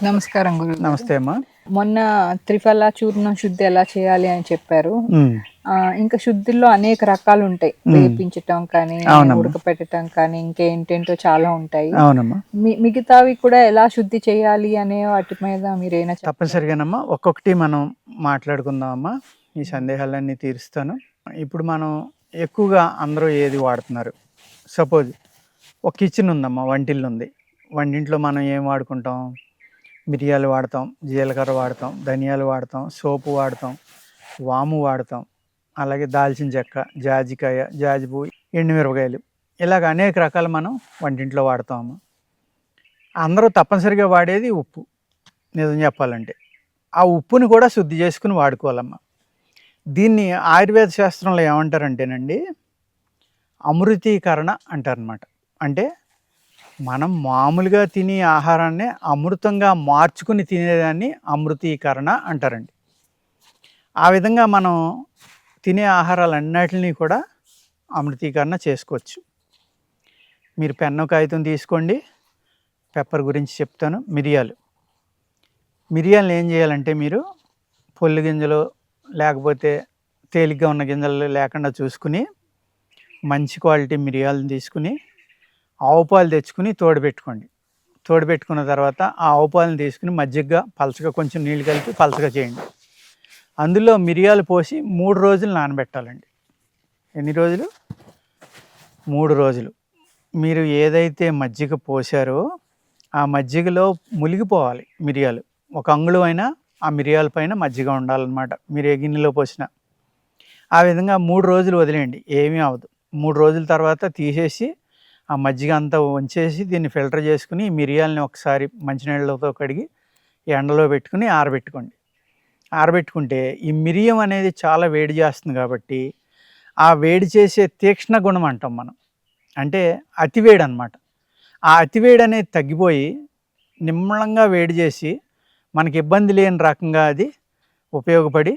నమస్కారం గురుగారు. నమస్తే అమ్మా. మొన్న త్రిఫలా చూర్ణం శుద్ధి ఎలా చేయాలి అని చెప్పారు. ఉమ్, ఇంకా శుద్ధిలో అనేక రకాలు ఉంటాయి. వేపించటం కానీ, అవునమ్మా. ఉడకపెట్టటం కానీ, ఇంకేంటేంటో చాలా ఉంటాయి. అవునమ్మా, మిగతావి కూడా ఎలా శుద్ధి చేయాలి అనే వాటి మీద మీరేనా తప్పనిసరిగానమ్మా. ఒక్కొక్కటి మనం మాట్లాడుకుందామమ్మా. ఈ సందేహాలన్నీ తీరుస్తాను. ఇప్పుడు మనం ఎక్కువగా అందరూ ఏది వాడుతున్నారు? సపోజ్ ఒక కిచెన్ ఉందమ్మా, వంటిల్లు ఉంది. వంటింట్లో మనం ఏం వాడుకుంటాం? మిరియాలు వాడతాం, జీలకర్ర వాడతాం, ధనియాలు వాడతాం, సోపు వాడతాం, వాము వాడతాం, అలాగే దాల్చిన చెక్క, జాజికాయ, జాజిపువ్వు, ఎండుమిరపకాయలు, ఇలాగ అనేక రకాలు మనం వంటింట్లో వాడతామమ్మా. అందరూ తప్పనిసరిగా వాడేది ఉప్పు. నిజం చెప్పాలంటే ఆ ఉప్పుని కూడా శుద్ధి చేసుకుని వాడుకోవాలమ్మా. దీన్ని ఆయుర్వేద శాస్త్రంలో ఏమంటారంటేనండి, అమృతీకరణ అంటారనమాట. అంటే మనం మామూలుగా తినే ఆహారాన్ని అమృతంగా మార్చుకుని తినేదాన్ని అమృతీకరణ అంటారండి. ఆ విధంగా మనం తినే ఆహారాలన్నిటినీ కూడా అమృతీకరణ చేసుకోవచ్చు. మీరు పెన్ను కాగితం తీసుకోండి. పెప్పర్ గురించి చెప్తాను. మిరియాలను ఏం చేయాలంటే, మీరు పొల్లు గింజలు లేకపోతే తేలిగ్గా ఉన్న గింజలు లేకుండా చూసుకుని మంచి క్వాలిటీ మిరియాలను తీసుకుని ఆవు పాలు తెచ్చుకుని తోడుపెట్టుకోండి. తోడుపెట్టుకున్న తర్వాత ఆ ఆవు పాలను తీసుకుని మజ్జిగగా పలచగా కొంచెం నీళ్ళు కలిపి పలచగా చేయండి. అందులో మిరియాలు పోసి 3 రోజులు నానబెట్టాలండి. ఎన్ని రోజులు? 3 రోజులు. మీరు ఏదైతే మజ్జిగ పోసారో ఆ మజ్జిగలో మునిగిపోవాలి మిరియాలు. ఒక అంగుళం అయినా ఆ మిరియాల పైన మజ్జిగ ఉండాలన్నమాట, మీరు ఏ గిన్నెలో పోసినా. ఆ విధంగా 3 రోజులు వదిలేయండి, ఏమీ అవ్వదు. 3 రోజుల తర్వాత తీసేసి ఆ మజ్జిగ అంతా వంచేసి దీన్ని ఫిల్టర్ చేసుకుని మిరియాలని ఒకసారి మంచినీళ్ళతో కడిగి ఎండలో పెట్టుకుని ఆరబెట్టుకోండి. ఆరబెట్టుకుంటే ఈ మిరియం అనేది చాలా వేడి చేస్తుంది కాబట్టి ఆ వేడి చేసే తీక్ష్ణ గుణం అంటాం మనం, అంటే అతివేడి అనమాట. ఆ అతివేడి అనేది తగ్గిపోయి నిమ్మళంగా వేడి చేసి మనకి ఇబ్బంది లేని రకంగా అది ఉపయోగపడి,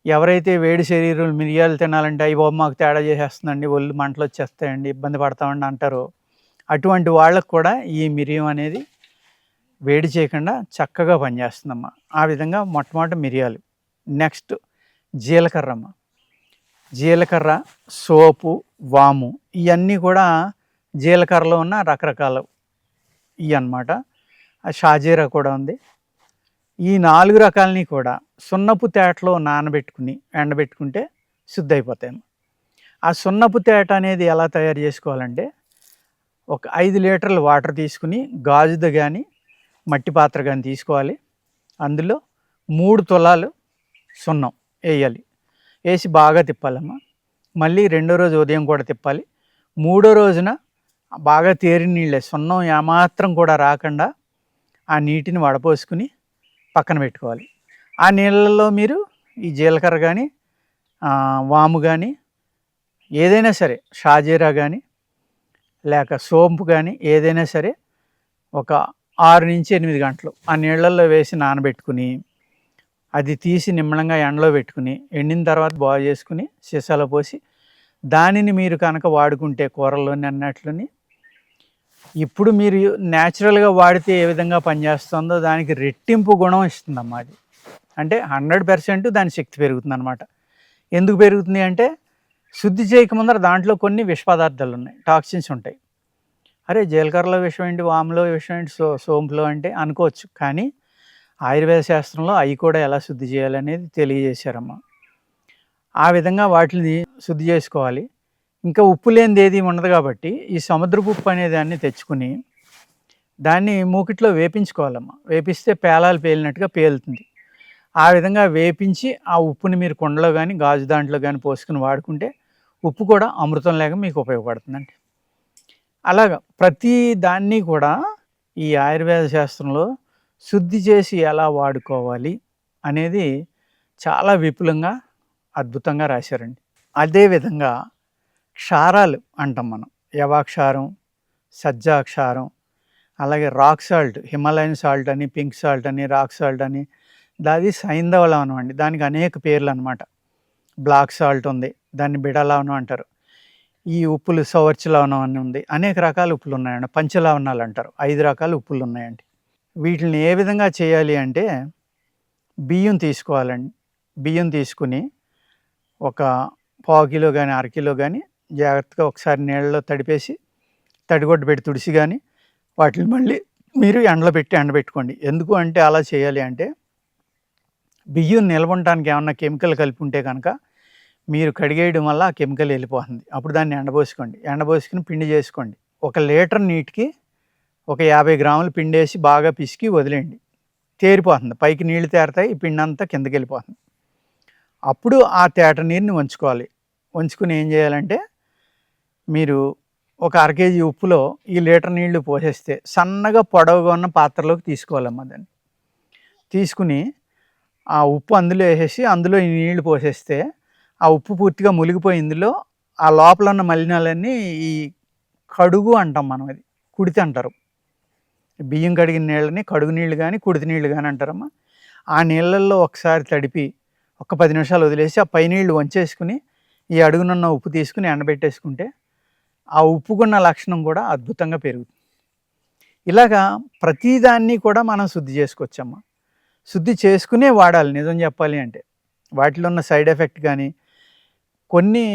ఎవరైతే వేడి శరీరం మిరియాలు తినాలంటే అయ్యి బాబు మాకు తేడా చేసేస్తుందండి, ఒళ్ళు మంటలు వచ్చేస్తాయండి, ఇబ్బంది పడతామండి అంటారో, అటువంటి వాళ్ళకు కూడా ఈ మిరియం అనేది వేడి చేయకుండా చక్కగా పనిచేస్తుందమ్మా. ఆ విధంగా మొట్టమొదటి మిరియాలు. నెక్స్ట్ జీలకర్ర. జీలకర్ర, సోపు, వాము, ఇవన్నీ కూడా జీలకర్రలో ఉన్న రకరకాలు ఇవి అన్నమాట. షాజీరా కూడా ఉంది. ఈ 4 రకాలని కూడా సున్నపు తేటలో నానబెట్టుకుని ఎండబెట్టుకుంటే శుద్ధి అయిపోతాయి. ఆ సున్నపు తేట అనేది ఎలా తయారు చేసుకోవాలంటే, ఒక 5 లీటర్ల వాటర్ తీసుకుని గాజుది కానీ మట్టి పాత్ర కానీ తీసుకోవాలి. అందులో 3 తులాలు సున్నం వేయాలి. వేసి బాగా తిప్పాలమ్మా. మళ్ళీ రెండో రోజు ఉదయం కూడా తిప్పాలి. మూడో రోజున బాగా తేరిన నీళ్ళే, సున్నం ఏమాత్రం కూడా రాకుండా ఆ నీటిని వడపోసుకుని పక్కన పెట్టుకోవాలి. ఆ నీళ్ళల్లో మీరు ఈ జీలకర్ర కానీ వాము కానీ ఏదైనా సరే, షాజీరా కానీ లేక సోంపు కానీ ఏదైనా సరే ఒక 6 నుంచి 8 గంటలు ఆ నీళ్ళల్లో వేసి నానబెట్టుకుని అది తీసి నిమ్మలంగా ఎండలో పెట్టుకుని ఎండిన తర్వాత బాగు చేసుకుని సీసాలో పోసి దానిని మీరు కనుక వాడుకుంటే కూరల్లోని అన్నట్లని, ఇప్పుడు మీరు న్యాచురల్గా వాడితే ఏ విధంగా పనిచేస్తుందో దానికి రెట్టింపు గుణం ఇస్తుందమ్మా. అది అంటే 100% దాని శక్తి పెరుగుతుంది అనమాట. ఎందుకు పెరుగుతుంది అంటే, శుద్ధి చేయకముందర దాంట్లో కొన్ని విష పదార్థాలు ఉన్నాయి, టాక్సిన్స్ ఉంటాయి. అరే జీలకర్రలో విషం ఏంటి, వాములో విషం ఏంటి, సోంపులో అంటే అనుకోవచ్చు. కానీ ఆయుర్వేద శాస్త్రంలో అవి కూడా ఎలా శుద్ధి చేయాలనేది తెలియజేశారమ్మా. ఆ విధంగా వాటిని శుద్ధి చేసుకోవాలి. ఇంకా ఉప్పు లేనిది ఏది ఉండదు కాబట్టి ఈ సముద్రపు ఉప్పు అనే దాన్ని తెచ్చుకుని దాన్ని మూకిట్లో వేపించుకోవాలమ్మా. వేపిస్తే పేలాలు పేలినట్టుగా పేలుతుంది. ఆ విధంగా వేపించి ఆ ఉప్పుని మీరు కుండలో కానీ గాజు దాంట్లో కానీ పోసుకుని వాడుకుంటే ఉప్పు కూడా అమృతం లేక మీకు ఉపయోగపడుతుందండి. అలాగా ప్రతి దాన్ని కూడా ఈ ఆయుర్వేద శాస్త్రంలో శుద్ధి చేసి ఎలా వాడుకోవాలి అనేది చాలా విపులంగా అద్భుతంగా రాశారండి. అదేవిధంగా క్షారాలు అంటాం మనం, యవాక్షారం, సజ్జాక్షారం, అలాగే రాక్ సాల్ట్, హిమాలయన్ సాల్ట్ అని, పింక్ సాల్ట్ అని, రాక్ సాల్ట్ అని, దాది సైంధవ లవణం అండి. దానికి అనేక పేర్లు అనమాట. బ్లాక్ సాల్ట్ ఉంది, దాన్ని బిడలవణం అంటారు. ఈ ఉప్పులు సవర్చ లవణం అని ఉంది, అనేక రకాల ఉప్పులు ఉన్నాయండి. పంచలవణాలు అంటారు, 5 రకాల ఉప్పులు ఉన్నాయండి. వీటిని ఏ విధంగా చేయాలి అంటే బియ్యం తీసుకోవాలండి. బియ్యం తీసుకుని ఒక పావు కిలో కానీ అరకిలో కానీ జాగ్రత్తగా ఒకసారి నీళ్ళలో తడిపేసి తడిగొడ్డు పెట్టి తుడిసి కానీ వాటిని మళ్ళీ మీరు ఎండబెట్టుకోండి. ఎందుకు అంటే అలా చేయాలి అంటే బియ్యం నిల్వ ఉండటానికి ఏమన్నా కెమికల్ కలిపి ఉంటే కనుక మీరు కడిగేయడం వల్ల ఆ కెమికల్ వెళ్ళిపోతుంది. అప్పుడు దాన్ని ఎండబోసుకుని పిండి చేసుకోండి. 1 లీటర్ నీటికి ఒక 50 గ్రాముల పిండి వేసి బాగా పిసికి వదిలేయండి. తేరిపోతుంది, పైకి నీళ్లు తేరుతాయి, ఈ పిండి అంతా కిందకి వెళ్ళిపోతుంది. అప్పుడు ఆ తేట నీరుని వంచుకుని ఏం చేయాలంటే మీరు ఒక 1/2 కేజీ ఉప్పులో ఈ లీటర్ నీళ్లు పోసేస్తే సన్నగా పొడవుగా ఉన్న పాత్రలోకి తీసుకోవాలమ్మా. దాన్ని తీసుకుని ఆ ఉప్పు అందులో వేసేసి అందులో ఈ నీళ్లు పోసేస్తే ఆ ఉప్పు పూర్తిగా మునిగిపోయి ఇందులో ఆ లోపల ఉన్న మలినాలన్నీ ఈ కడుగు అంటాం మనం, అది కుడితి అంటారు. బియ్యం కడిగిన నీళ్ళని కడుగు నీళ్ళు కానీ కుడితి నీళ్ళు కానీ అంటారమ్మా. ఆ నీళ్ళల్లో ఒకసారి తడిపి ఒక 10 నిమిషాలు వదిలేసి ఆ పై నీళ్ళు వంచేసుకుని ఈ అడుగునున్న ఉప్పు తీసుకుని ఎండబెట్టేసుకుంటే ఆ ఉప్పుకున్న లక్షణం కూడా అద్భుతంగా పెరుగుతుంది. ఇలాగా ప్రతిదాన్ని కూడా మనం శుద్ధి చేసుకోవచ్చమ్మా. శుద్ధి చేసుకునే వాడాలి నిజం చెప్పాలి అంటే. వాటిలో ఉన్న సైడ్ ఎఫెక్ట్ కానీ కొన్ని,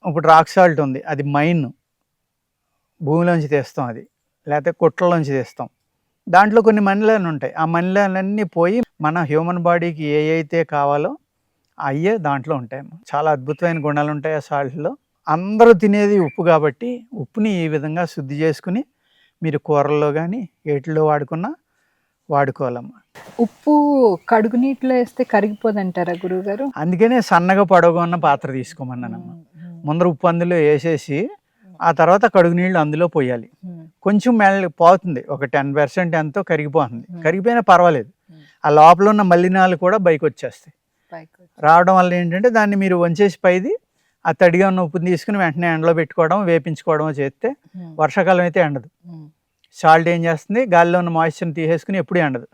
ఇప్పుడు రాక్ సాల్ట్ ఉంది, అది మైన్, భూమిలోంచి తీస్తాం, అది లేకపోతే కుట్రలోంచి తీస్తాం. దాంట్లో కొన్ని మలినాలు ఉంటాయి. ఆ మలినాలన్నీ పోయి మన హ్యూమన్ బాడీకి ఏ అయితే కావాలో అయ్యే దాంట్లో ఉంటాయమ్మా. చాలా అద్భుతమైన గుణాలు ఉంటాయి ఆ సాల్ట్లో. అందరూ తినేది ఉప్పు కాబట్టి ఉప్పుని ఈ విధంగా శుద్ధి చేసుకుని మీరు కూరల్లో కానీ ఏటిలో వాడుకోవాలమ్మా. ఉప్పు కడుగు నీటిలో వేస్తే కరిగిపోదంటారా గురువుగారు? అందుకనే సన్నగా పొడవుగా ఉన్న పాత్ర తీసుకోమన్నానమ్మా. ముందర ఉప్పు అందులో వేసేసి ఆ తర్వాత కడుగు నీళ్ళు అందులో పోయాలి. కొంచెం పోతుంది, ఒక 10% ఎంతో కరిగిపోతుంది. కరిగిపోయినా పర్వాలేదు, ఆ లోపల ఉన్న మలినాలు కూడా బయటకు వచ్చేస్తాయి. రావడం వల్ల ఏంటంటే దాన్ని మీరు వంచేసి పైది ఆ తడిగా ఉన్న ఉప్పుని తీసుకుని వెంటనే ఎండలో పెట్టుకోవడం, వేపించుకోవడం చేస్తే వర్షాకాలం అయితే ఎండదు. సాల్ట్ ఏం చేస్తుంది, గాలిలో ఉన్న మాయిశ్చర్ని తీసేసుకుని ఎప్పుడు ఎండదు.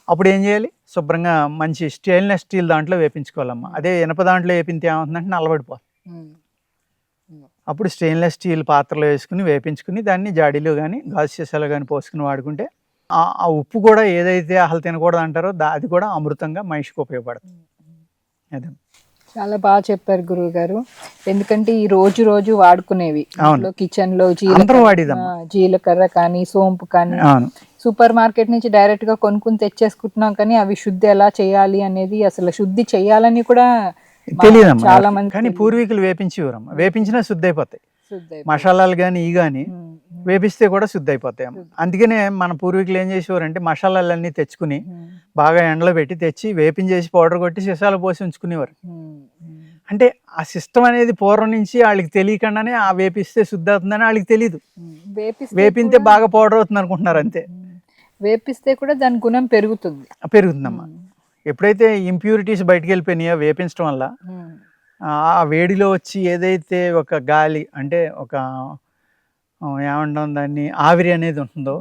అప్పుడు ఏం చేయాలి, శుభ్రంగా మంచి స్టెయిన్లెస్ స్టీల్ దాంట్లో వేపించుకోవాలమ్మా. అదే ఇనప దాంట్లో వేపితే ఏమవుతుందంటే నల్లబడిపోతుంది. అప్పుడు స్టెయిన్లెస్ స్టీల్ పాత్రలో వేసుకుని వేపించుకుని దాన్ని జాడీలో కానీ గాజు సీసాలో కానీ పోసుకుని వాడుకుంటే ఆ ఉప్పు కూడా ఏదైతే అసలు తినకూడదు అంటారో అది కూడా అమృతంగా మనిషికి ఉపయోగపడుతుంది. అదే చాలా బాగా చెప్పారు గురువు గారు. ఎందుకంటే ఈ రోజు వాడుకునేవి కిచెన్ లో జీలకర్ర కానీ సోంపు కానీ సూపర్ మార్కెట్ నుంచి డైరెక్ట్ గా కొనుక్కుని తెచ్చేసుకుంటున్నాం, కానీ అవి శుద్ధి ఎలా చేయాలి అనేది, అసలు శుద్ధి చేయాలని కూడా తెలియదమ్మా. చాలా మంది కానీ పూర్వీకులు వేపించేవారమ్మా. వేపించినా శుద్ధి అయిపోతాయి. మసాలాలు కానీ ఇవి కానీ వేపిస్తే కూడా శుద్ధి అయిపోతాయి. అందుకనే మన పూర్వీకులు ఏం చేసేవారంటే మసాలాలన్నీ తెచ్చుకుని బాగా ఎండలో పెట్టి తెచ్చి వేపించేసి పౌడర్ కొట్టి సీసాలు పోసి ఉంచుకునేవారు. అంటే ఆ సిస్టమ్ అనేది పూర్వం నుంచి వాళ్ళకి తెలియకుండానే ఆ వేపిస్తే శుద్ధి అవుతుందని వాళ్ళకి తెలియదు. వేపిస్తే బాగా పౌడర్ అవుతుంది అనుకుంటున్నారు అంతే. వేపిస్తే కూడా దాని గుణం పెరుగుతుందమ్మా. ఎప్పుడైతే ఇంప్యూరిటీస్ బయటకు వెళ్ళిపోయినాయో వేపించడం వల్ల ఆ వేడిలో వచ్చి ఏదైతే ఒక గాలి అంటే ఒక ఏమంటాం దాన్ని ఆవిరి అనేది ఉంటుందో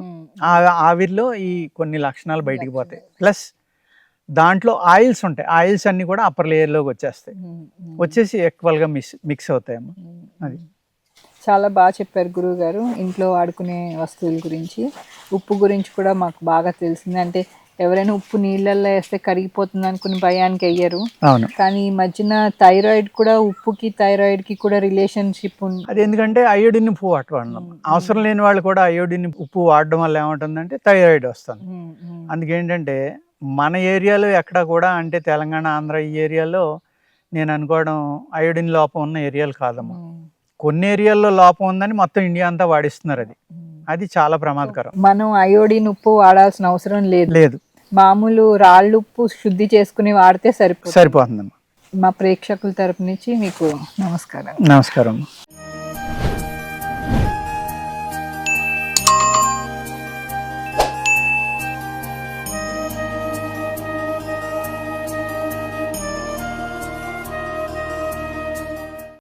ఆ ఆవిరిలో ఈ కొన్ని లక్షణాలు బయటికి పోతాయి. ప్లస్ దాంట్లో ఆయిల్స్ ఉంటాయి, ఆయిల్స్ అన్నీ కూడా అప్పర్ లేయర్లోకి వచ్చేసి ఈక్వల్గా మిక్స్ అవుతాయమ్మా. అది చాలా బాగా చెప్పారు గురువు గారు. ఇంట్లో వాడుకునే వస్తువుల గురించి, ఉప్పు గురించి కూడా మాకు బాగా తెలిసింది. అంటే ఎవరైనా ఉప్పు నీళ్ళల్లో వేస్తే కరిగిపోతుంది అనుకుని భయానికి అయ్యారు. కానీ ఈ మధ్యన థైరాయిడ్ కూడా, ఉప్పుకి థైరాయిడ్ కి కూడా రిలేషన్షిప్ ఉంది. అది ఎందుకంటే అయోడిన్ ఉప్పు వాడడం అవసరం లేని వాళ్ళు కూడా అయోడిన్ ఉప్పు వాడడం వల్ల ఏమంటుందంటే థైరాయిడ్ వస్తుంది. అందుకేంటంటే మన ఏరియాలో ఎక్కడ కూడా, అంటే తెలంగాణ ఆంధ్ర ఈ ఏరియాలో నేను అనుకోవడం అయోడిన్ లోపం ఉన్న ఏరియాలు కాదమ్మా. కొన్ని ఏరియాల్లో లోపం ఉందని మొత్తం ఇండియా అంతా వాడిస్తున్నారు. అది చాలా ప్రమాదకరం. మనం అయోడిన్ ఉప్పు వాడాల్సిన అవసరం లేదు. మామూలు రాళ్ళు ఉప్పు శుద్ధి చేసుకుని వాడితే సరిపోతుందమ్మా. మా ప్రేక్షకుల తరపు నుంచి మీకు నమస్కారం.